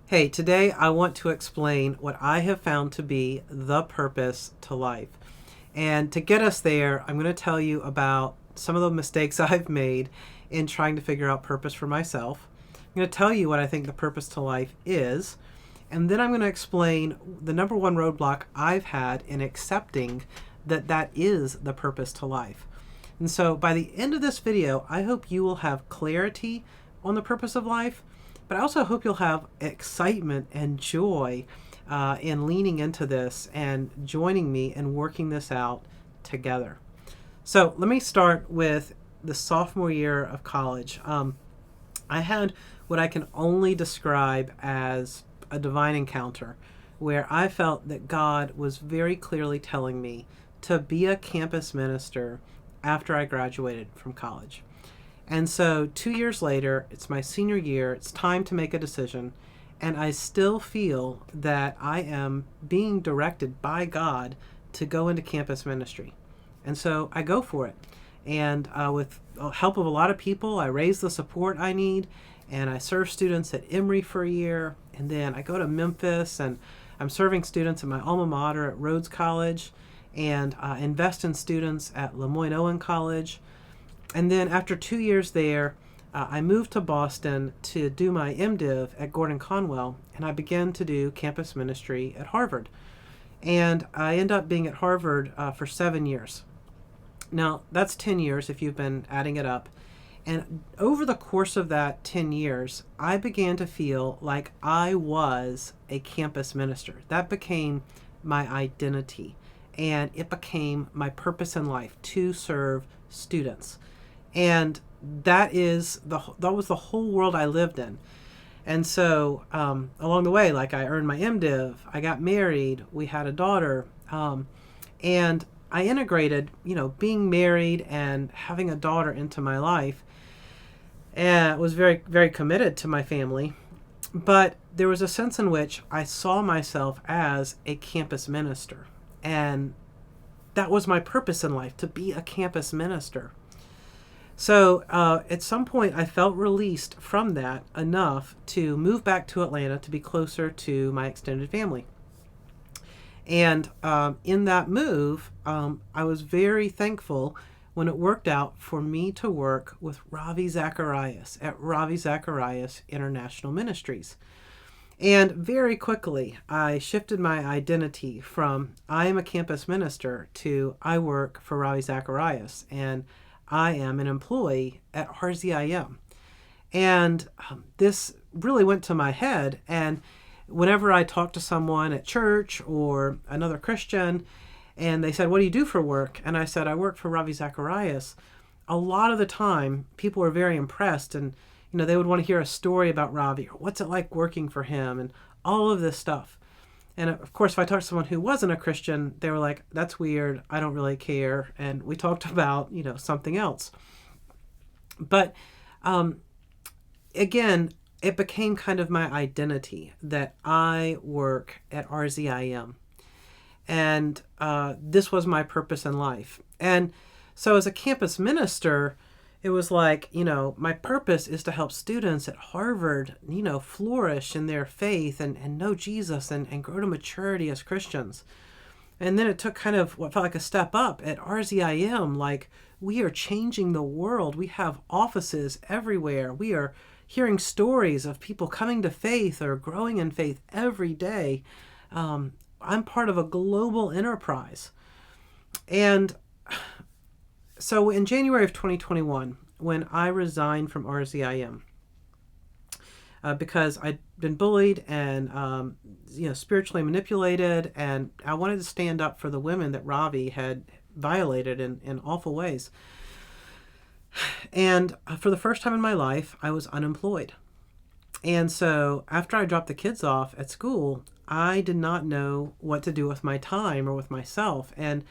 Hey, today I want to explain what I have found to be the purpose to life. And to get us there, I'm going to tell you about some of the mistakes I've made in trying to figure out purpose for myself. I'm going to tell you what I think the purpose to life is. And then I'm going to explain the number one roadblock I've had in accepting that that is the purpose to life. And so by the end of this video, I hope you will have clarity on the purpose of life, but I also hope you'll have excitement and joy in leaning into this and joining me and working this out together. So let me start with the sophomore year of college. I had what I can only describe as a divine encounter where I felt that God was very clearly telling me to be a campus minister after I graduated from college. And so 2 years later, it's my senior year, it's time to make a decision, and I still feel that I am being directed by God to go into campus ministry. And so I go for it. And with the help of a lot of people, I raise the support I need, and I serve students at Emory for a year, and then I go to Memphis, and I'm serving students at my alma mater at Rhodes College, and invest in students at LeMoyne-Owen College. And then after 2 years there, I moved to Boston to do my MDiv at Gordon Conwell, and I began to do campus ministry at Harvard. And I ended up being at Harvard for 7 years. Now, that's 10 years if you've been adding it up. And over the course of that 10 years, I began to feel like I was a campus minister. That became my identity, and it became my purpose in life to serve students. And that was the whole world I lived in. And so along the way, like I earned my MDiv, I got married, we had a daughter, and I integrated, being married and having a daughter into my life, and was very, very committed to my family. But there was a sense in which I saw myself as a campus minister, and that was my purpose in life, to be a campus minister. So at some point, I felt released from that enough to move back to Atlanta to be closer to my extended family. And in that move, I was very thankful when it worked out for me to work with Ravi Zacharias at Ravi Zacharias International Ministries. And very quickly, I shifted my identity from I am a campus minister to I work for Ravi Zacharias, and I am an employee at RZIM. And this really went to my head. And whenever I talked to someone at church or another Christian, and they said, "What do you do for work?" And I said, "I work for Ravi Zacharias." A lot of the time, people were very impressed, and they would want to hear a story about Ravi, or what's it like working for him, and all of this stuff. And of course, if I talked to someone who wasn't a Christian, they were like, "That's weird. I don't really care." And we talked about, something else. But again, it became kind of my identity that I work at RZIM. And this was my purpose in life. And so as a campus minister, it was like, my purpose is to help students at Harvard, flourish in their faith and know Jesus and grow to maturity as Christians. And then it took kind of what felt like a step up at RZIM, like we are changing the world. We have offices everywhere. We are hearing stories of people coming to faith or growing in faith every day. I'm part of a global enterprise. And so in January of 2021, when I resigned from RZIM, because I'd been bullied and spiritually manipulated, and I wanted to stand up for the women that Ravi had violated in awful ways. And for the first time in my life, I was unemployed. And so after I dropped the kids off at school, I did not know what to do with my time or with myself. And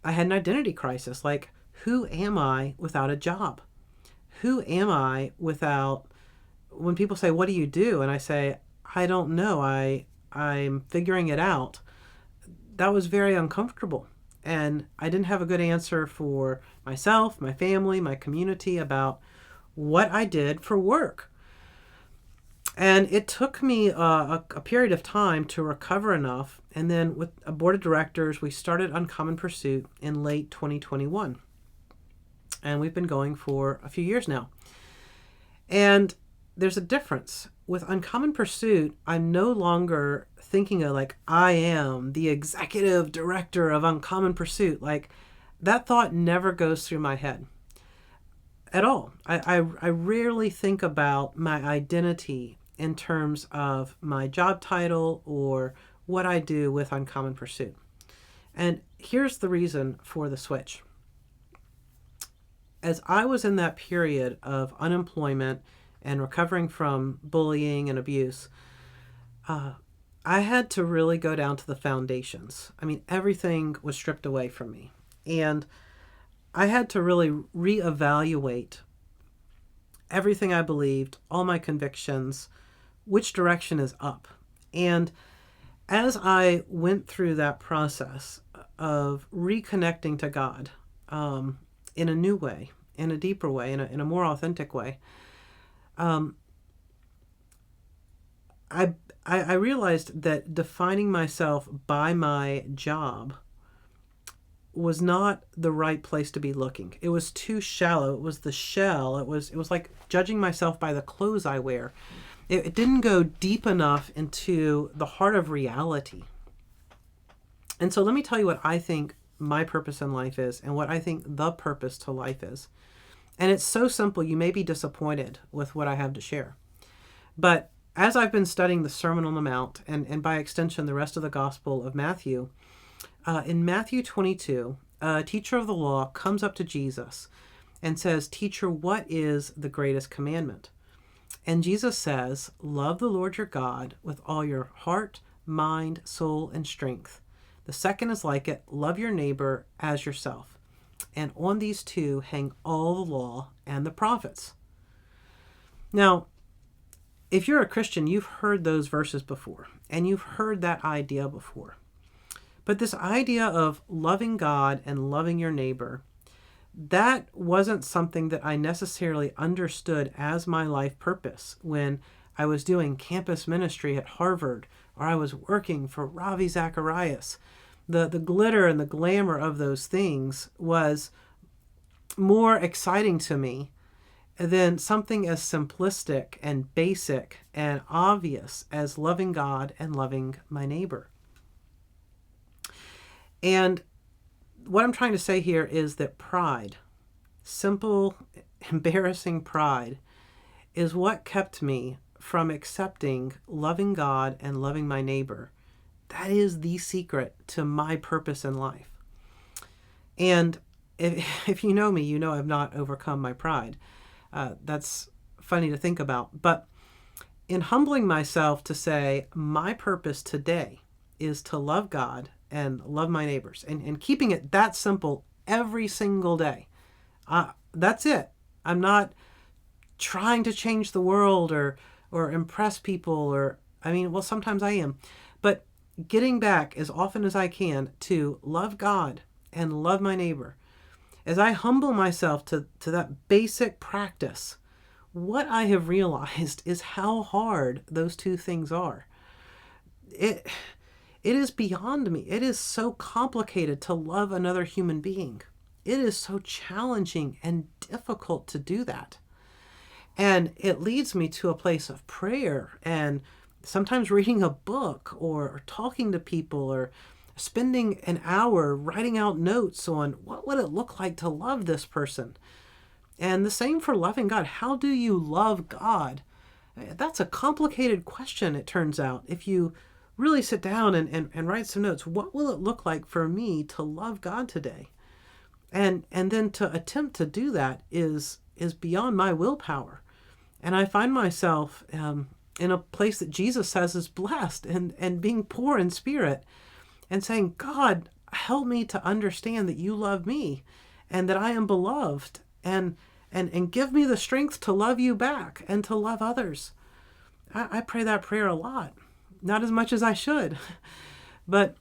I had an identity crisis. Like, who am I without a job? Who am I without, when people say, "What do you do?" And I say, "I don't know. I'm figuring it out." That was very uncomfortable. And I didn't have a good answer for myself, my family, my community about what I did for work. And it took me a period of time to recover enough. And then with a board of directors, we started Uncommon Pursuit in late 2021. And we've been going for a few years now. And there's a difference. With Uncommon Pursuit, I'm no longer thinking of like, I am the executive director of Uncommon Pursuit. Like, that thought never goes through my head at all. I rarely think about my identity in terms of my job title or what I do with Uncommon Pursuit. And here's the reason for the switch. As I was in that period of unemployment and recovering from bullying and abuse, I had to really go down to the foundations. I mean, everything was stripped away from me. And I had to really reevaluate everything I believed, all my convictions, which direction is up. And as I went through that process of reconnecting to God in a new way, in a deeper way, in a more authentic way, I realized that defining myself by my job was not the right place to be looking. It was too shallow. It was the shell. It was like judging myself by the clothes I wear. It didn't go deep enough into the heart of reality. And so let me tell you what I think my purpose in life is and what I think the purpose to life is. And it's so simple, you may be disappointed with what I have to share. But as I've been studying the Sermon on the Mount, and by extension the rest of the Gospel of Matthew, in Matthew 22, a teacher of the law comes up to Jesus and says, "Teacher, what is the greatest commandment?" And Jesus says, "Love the Lord your God with all your heart, mind, soul, and strength. The second is like it, love your neighbor as yourself. And on these two hang all the law and the prophets." Now, if you're a Christian, you've heard those verses before, and you've heard that idea before. But this idea of loving God and loving your neighbor, that wasn't something that I necessarily understood as my life purpose when I was doing campus ministry at Harvard or I was working for Ravi Zacharias. The glitter and the glamour of those things was more exciting to me than something as simplistic and basic and obvious as loving God and loving my neighbor. And what I'm trying to say here is that pride, simple, embarrassing pride, is what kept me from accepting loving God and loving my neighbor. That is the secret to my purpose in life. And if you know me, you know I've not overcome my pride. That's funny to think about. But in humbling myself to say, my purpose today is to love God and love my neighbors, and keeping it that simple every single day. That's it. I'm not trying to change the world or impress people sometimes I am, but getting back as often as I can to love God and love my neighbor. As I humble myself to that basic practice, what I have realized is how hard those two things are. It is beyond me. It is so complicated to love another human being. It is so challenging and difficult to do that. And it leads me to a place of prayer and sometimes reading a book or talking to people or spending an hour writing out notes on what would it look like to love this person. And the same for loving God. How do you love God? That's a complicated question, it turns out. If you really sit down and write some notes, what will it look like for me to love God today? And then to attempt to do that is beyond my willpower. And I find myself in a place that Jesus says is blessed and being poor in spirit and saying, God, help me to understand that you love me and that I am beloved and give me the strength to love you back and to love others. I pray that prayer a lot. Not as much as I should. But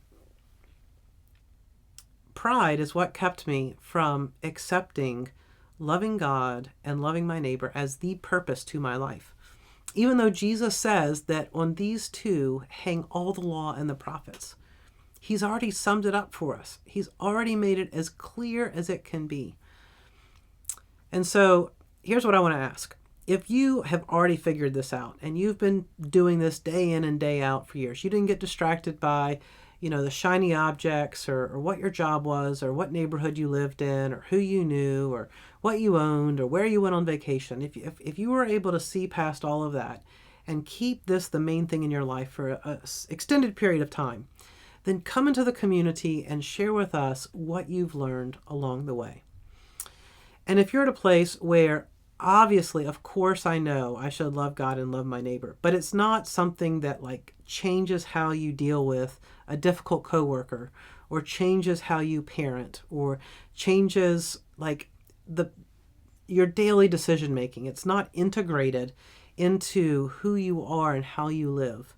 pride is what kept me from accepting loving God and loving my neighbor as the purpose to my life. Even though Jesus says that on these two hang all the law and the prophets, he's already summed it up for us. He's already made it as clear as it can be. And so here's what I want to ask. If you have already figured this out and you've been doing this day in and day out for years, you didn't get distracted by, the shiny objects or what your job was or what neighborhood you lived in or who you knew or what you owned or where you went on vacation. If you were able to see past all of that and keep this the main thing in your life for an extended period of time, then come into the community and share with us what you've learned along the way. And if you're at a place where obviously, of course, I know I should love God and love my neighbor, but it's not something that changes how you deal with a difficult coworker or changes how you parent or changes your daily decision making. It's not integrated into who you are and how you live.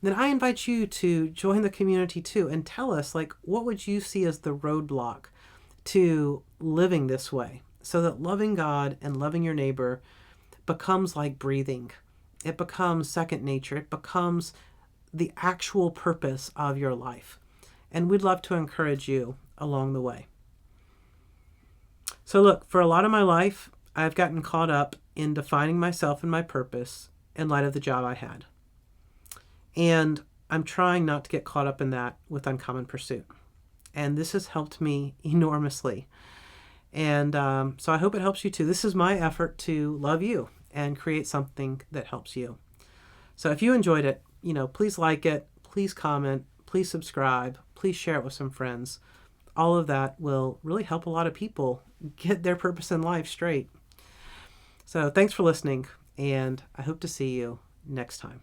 Then I invite you to join the community too and tell us what would you see as the roadblock to living this way, so that loving God and loving your neighbor becomes like breathing. It becomes second nature. It becomes the actual purpose of your life. And we'd love to encourage you along the way. So look, for a lot of my life, I've gotten caught up in defining myself and my purpose in light of the job I had. And I'm trying not to get caught up in that with Uncommon Pursuit. And this has helped me enormously. And so I hope it helps you too. This is my effort to love you and create something that helps you. So if you enjoyed it, please like it, please comment, please subscribe, please share it with some friends. All of that will really help a lot of people get their purpose in life straight. So thanks for listening, and I hope to see you next time.